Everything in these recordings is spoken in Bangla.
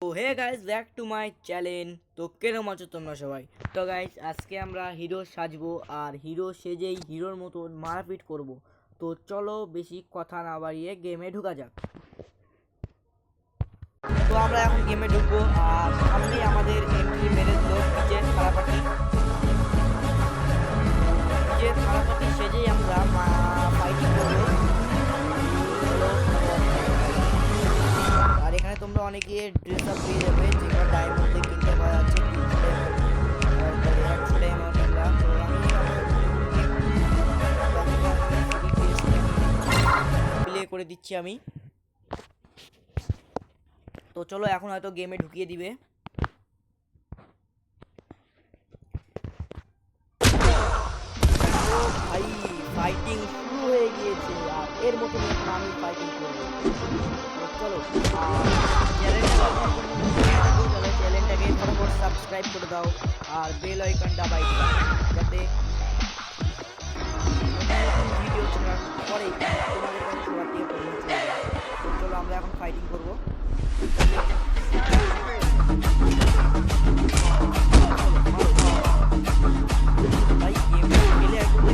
তো hey guys, back to my channel. তো কেরম আছো তোমরা সবাই? তো গাইস, আজকে আমরা হিরো সাজবো আর হিরো সেজেই হিরোর মতন মারপিট করব। তো চলো বেশি কথা না বাড়িয়ে গেমে ঢুকা যাক। তো আমরা এখন গেমে ঢুকবো আর সামনে আমাদের এন্ট্রি মেরে দিল পিজে থালাপাটি। পিজে থালাপাটি সেজেই আমরা ফাইটিং করবো। আর এখানে তোমরা অনেকে ড্রেস আপ পেয়ে যাবে, যেগুলো ডায়মন্ডে কিনতে পাওয়া যাচ্ছে 100 ডায়মন্ড এগুলা। তো আমি প্লে করে দিচ্ছি আমি। তো চলো এখন হয়তো গেমে ঢুকিয়ে দিবে। ভাই, ফাইটিং শুরু হয়ে গিয়েছে আর এর মতো আমি ফাইটিং করবো। চলো চ্যানেলটাকে ফটাফট সাবস্ক্রাইব করে দাও আর বেল আইকন দাবাই দাও, যাতে ভিডিও ছাড়ার পরেই তোমাদের কাছে সবার থেকে পৌঁছে যায়। তো চলো আমরা এখন ফাইটিং করবো। ভাই গেম খেলে একদম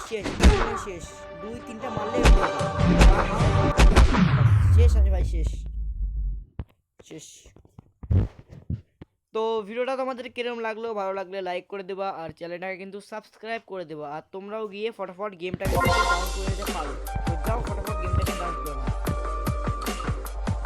শেষ এখনই শেষ 2-3টা মারলে শেষ আছে ভাই শেষ শেষ। তো ভিডিওটা তোমাদের কিরকম লাগলো, ভালো লাগলে লাইক করে দেবা আর চ্যানেলটাকে কিন্তু সাবস্ক্রাইব করে দেবা আর তোমরাও গিয়ে ফটাফট গেমটাকে ডাউন করে দিতে পারো। তো যাও ফটাফট গেমটাকে ডাউন করে নাও।